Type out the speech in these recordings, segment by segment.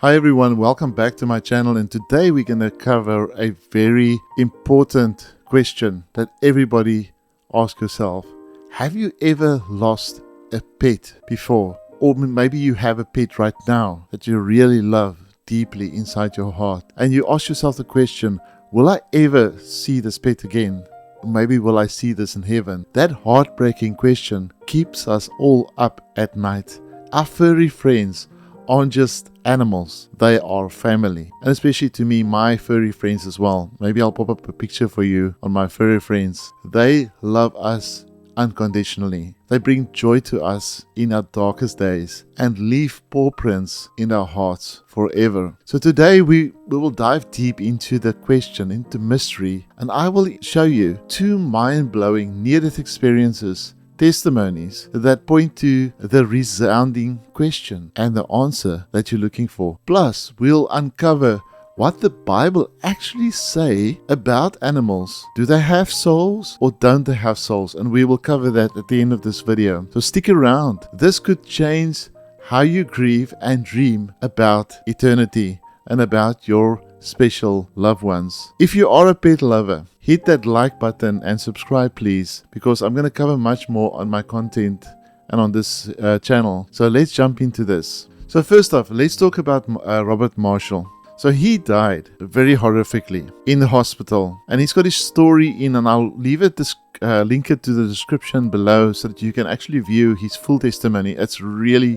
Hi everyone, welcome back to my channel, and today we're going to cover a very important question that everybody asks yourself. Have you ever lost a pet before? Or maybe you have a pet right now that you really love deeply inside your heart, and you ask yourself the question, will I ever see this pet again? Or maybe will I see this in heaven? That heartbreaking question keeps us all up at night. Our furry friends aren't just animals, they are family. And especially to me, my furry friends as well. Maybe I'll pop up a picture for you on my furry friends. They love us unconditionally. They bring joy to us in our darkest days and leave paw prints in our hearts forever. So today we will dive deep into the question, into mystery, and I will show you two mind-blowing near-death experiences, testimonies that point to the resounding question and the answer that you're looking for. Plus, we'll uncover what the Bible actually say about animals. Do they have souls or don't they have souls? And we will cover that at the end of this video. So stick around. This could change how you grieve and dream about eternity and about your special loved ones. If you are a pet lover, hit that like button and subscribe please, because I'm going to cover much more on my content and on this channel. So let's jump into this. So first off, let's talk about Robert Marshall. So he died very horrifically in the hospital, and he's got his story in, and I'll leave it link it to the description below so that you can actually view his full testimony. It's really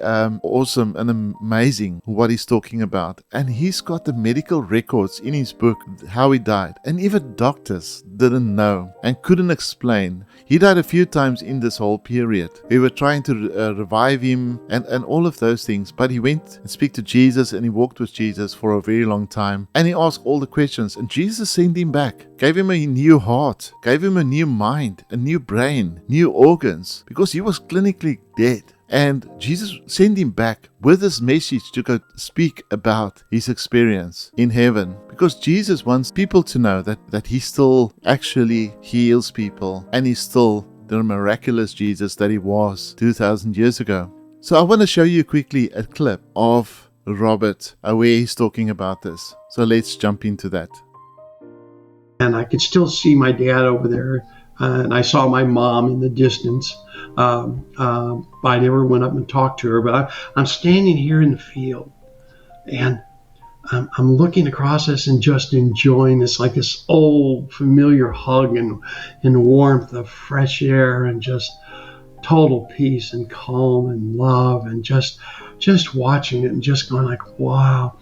awesome and amazing what he's talking about. And he's got the medical records in his book how he died, and even doctors didn't know and couldn't explain. He died a few times in this whole period. We were trying to revive him and all of those things, but he went and spoke to Jesus, and he walked with Jesus for a very long time, and he asked all the questions, and Jesus sent him back, gave him a new heart, gave him a new mind, a new brain, new organs, because he was clinically dead. And Jesus sent him back with this message to go speak about his experience in heaven, because Jesus wants people to know that he still actually heals people, and he's still the miraculous Jesus that he was 2,000 years ago. So I want to show you quickly a clip of Robert where he's talking about this. So let's jump into that. And I could still see my dad over there, and I saw my mom in the distance. I never went up and talked to her, but I'm standing here in the field, and I'm looking across this and just enjoying this, like this old familiar hug and warmth of fresh air and just total peace and calm and love, and just watching it and just going like, wow.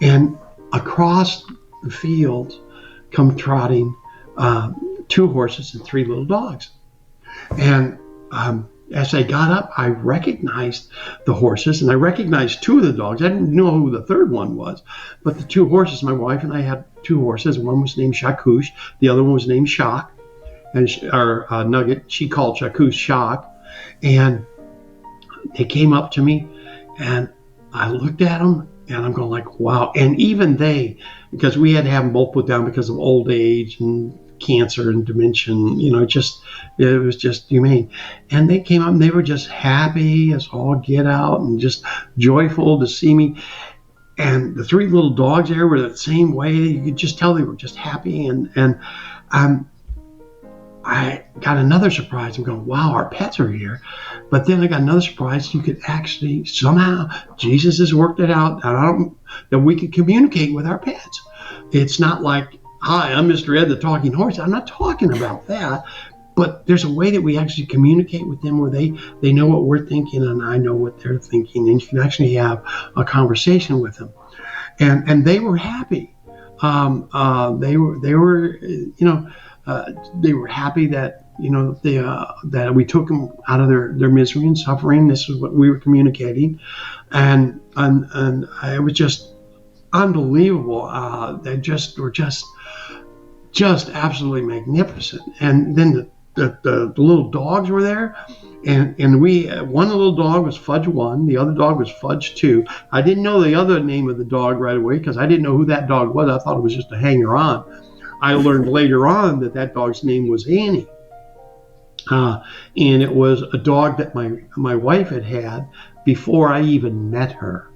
And across the field come trotting 2 horses and 3 little dogs. And as I got up, I recognized the horses, and I recognized 2 of the dogs. I didn't know who the third one was, but the 2 horses, my wife and I had 2 horses. One was named Shakouche, the other one was named Shock, and our Nugget, she called Shakouche Shock. And they came up to me, and I looked at them, and I'm going like, wow. And even they, because we had to have them both put down because of old age and cancer and dementia, it was just humane. And they came up, and they were just happy as all get out and just joyful to see me. And the 3 little dogs there were the same way. You could just tell they were just happy. And I got another surprise. I'm going, wow, our pets are here. But then I got another surprise. You could actually, somehow, Jesus has worked it out that we could communicate with our pets. It's not like, hi, I'm Mr. Ed, the talking horse. I'm not talking about that. But there's a way that we actually communicate with them where they know what we're thinking, and I know what they're thinking. And you can actually have a conversation with them. And they were happy. They were happy that that we took them out of their misery and suffering. This is what we were communicating, and it was just unbelievable. They were just absolutely magnificent. And then the little dogs were there, and one little dog was Fudge 1, the other dog was Fudge 2. I didn't know the other name of the dog right away because I didn't know who that dog was. I thought it was just a hanger-on. I learned later on that dog's name was Annie. And it was a dog that my wife had before I even met her.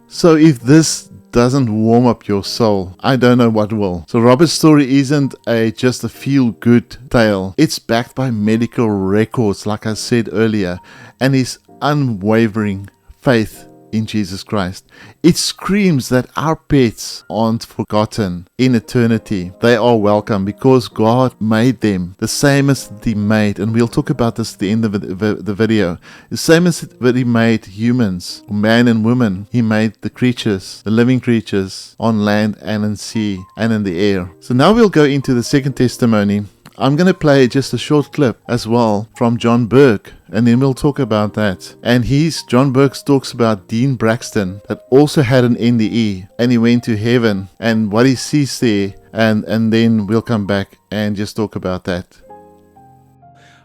So if this doesn't warm up your soul, I don't know what will. So Robert's story isn't just a feel-good tale. It's backed by medical records, like I said earlier, and his unwavering faith in Jesus Christ. It screams that our pets aren't forgotten in eternity. They are welcome because God made them the same as He made, and we'll talk about this at the end of the video, the same as that He made humans, man and woman. He made the creatures, the living creatures on land and in sea and in the air. So now we'll go into the second testimony. I'm going to play just a short clip as well from John Burke, and then we'll talk about that. And John Burke talks about Dean Braxton that also had an NDE, and he went to heaven and what he sees there, and then we'll come back and just talk about that.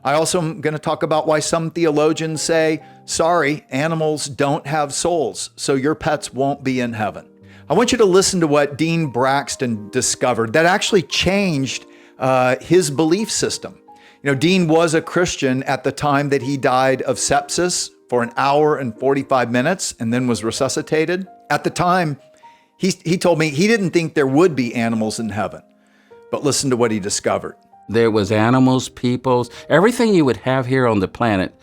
I also am going to talk about why some theologians say, sorry, animals don't have souls, so your pets won't be in heaven. I want you to listen to what Dean Braxton discovered that actually changed his belief system. Dean was a Christian at the time that he died of sepsis for 1 hour and 45 minutes and then was resuscitated. At the time, he told me he didn't think there would be animals in heaven. But listen to what he discovered. There was animals, peoples, everything you would have here on the planet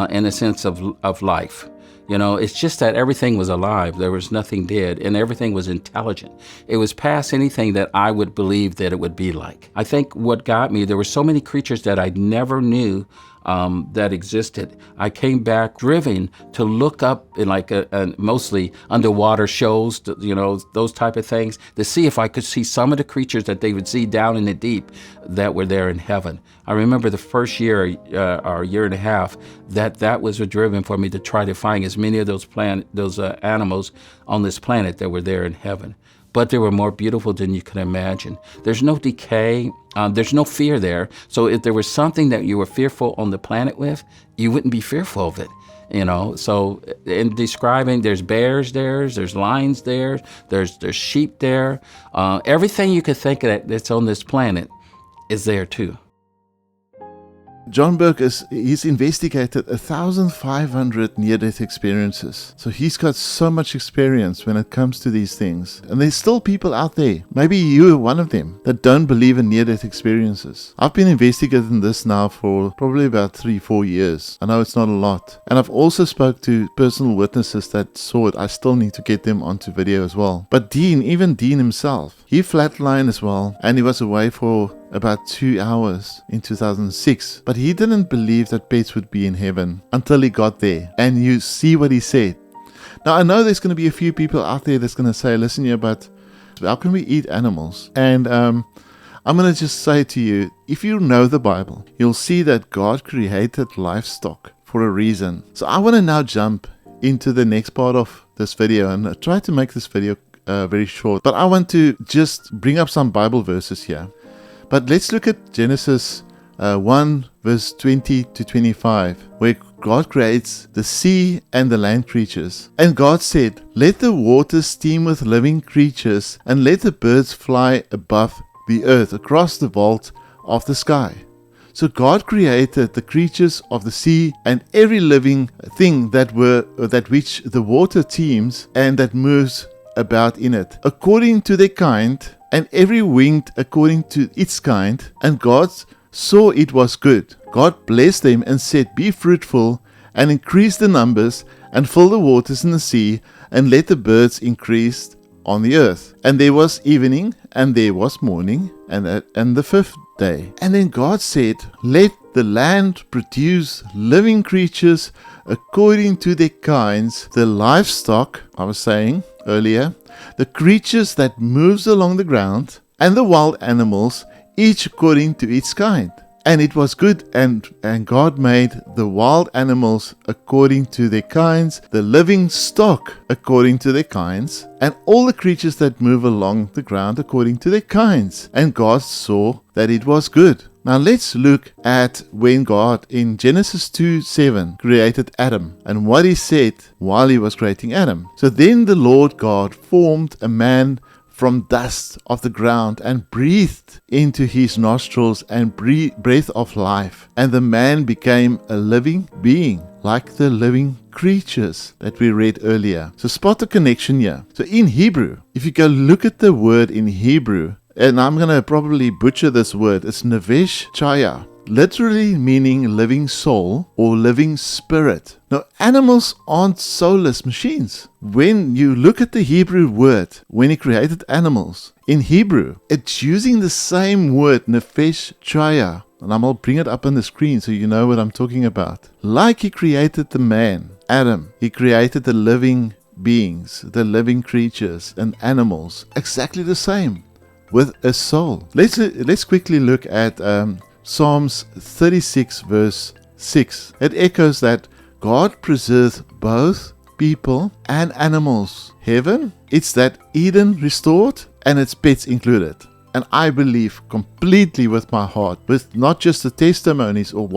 in a sense of life. It's just that everything was alive. There was nothing dead, and everything was intelligent. It was past anything that I would believe that it would be like. I think what got me, there were so many creatures that I never knew that existed. I came back driven to look up in mostly underwater shows, those type of things, to see if I could see some of the creatures that they would see down in the deep that were there in heaven. I remember the first year or year and a half that was driven for me to try to find as many of those animals on this planet that were there in heaven. But they were more beautiful than you could imagine. There's no decay. There's no fear there. So if there was something that you were fearful on the planet with, you wouldn't be fearful of it. So in describing, there's bears there, there's lions there, there's sheep there. Everything you could think of that's on this planet is there too. John Burke he's investigated 1,500 near-death experiences. So he's got so much experience when it comes to these things. And there's still people out there, maybe you are one of them, that don't believe in near-death experiences. I've been investigating this now for probably about 3-4 years. I know it's not a lot. And I've also spoke to personal witnesses that saw it. I still need to get them onto video as well. But even Dean himself, he flatlined as well, and he was away for about 2 hours in 2006. But he didn't believe that pets would be in heaven until he got there. And you see what he said. Now, I know there's going to be a few people out there that's going to say, listen here, but how can we eat animals? And I'm going to just say to you, if you know the Bible, you'll see that God created livestock for a reason. So I want to now jump into the next part of this video and try to make this video very short. But I want to just bring up some Bible verses here. But let's look at Genesis 1 verse 20 to 25, where God creates the sea and the land creatures. And God said, let the waters teem with living creatures, and let the birds fly above the earth across the vault of the sky. So God created the creatures of the sea and every living thing that which the water teems and that moves about in it, according to their kind, and every winged according to its kind. And God saw it was good. God blessed them and said, be fruitful and increase the numbers and fill the waters in the sea, and let the birds increase on the earth. And there was evening and there was morning, and the fifth day. And then God said, let the land produce living creatures according to their kinds, the livestock, I was saying earlier, the creatures that moves along the ground, and the wild animals, each according to its kind. And it was good, and God made the wild animals according to their kinds, the living stock according to their kinds, and all the creatures that move along the ground according to their kinds. And God saw that it was good. Now let's look at when God in Genesis 2:7 created Adam and what he said while he was creating Adam. So then the Lord God formed a man from dust of the ground and breathed into his nostrils and breath of life. And the man became a living being, like the living creatures that we read earlier. So spot the connection here. So in Hebrew, if you go look at the word in Hebrew, and I'm going to probably butcher this word, it's Nefesh Chaya, literally meaning living soul or living spirit. Now, animals aren't soulless machines. When you look at the Hebrew word, when he created animals, in Hebrew, it's using the same word, Nefesh Chaya. And I'm going to bring it up on the screen so you know what I'm talking about. Like he created the man, Adam, he created the living beings, the living creatures and animals, exactly the same, with a soul. Let's quickly look at Psalms 36 verse 6. It echoes that God preserves both people and animals. Heaven, it's that Eden restored and its pets included. And I believe completely with my heart, with not just the testimonies or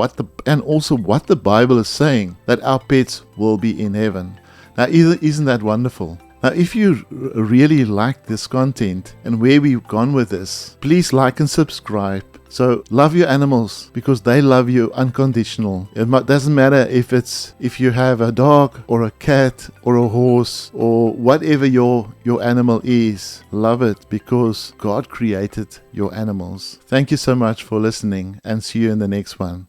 and also what the Bible is saying, that our pets will be in heaven. Now, isn't that wonderful? Now, if you really like this content and where we've gone with this, please like and subscribe. So love your animals because they love you unconditional. It doesn't matter if you have a dog or a cat or a horse or whatever your animal is. Love it because God created your animals. Thank you so much for listening and see you in the next one.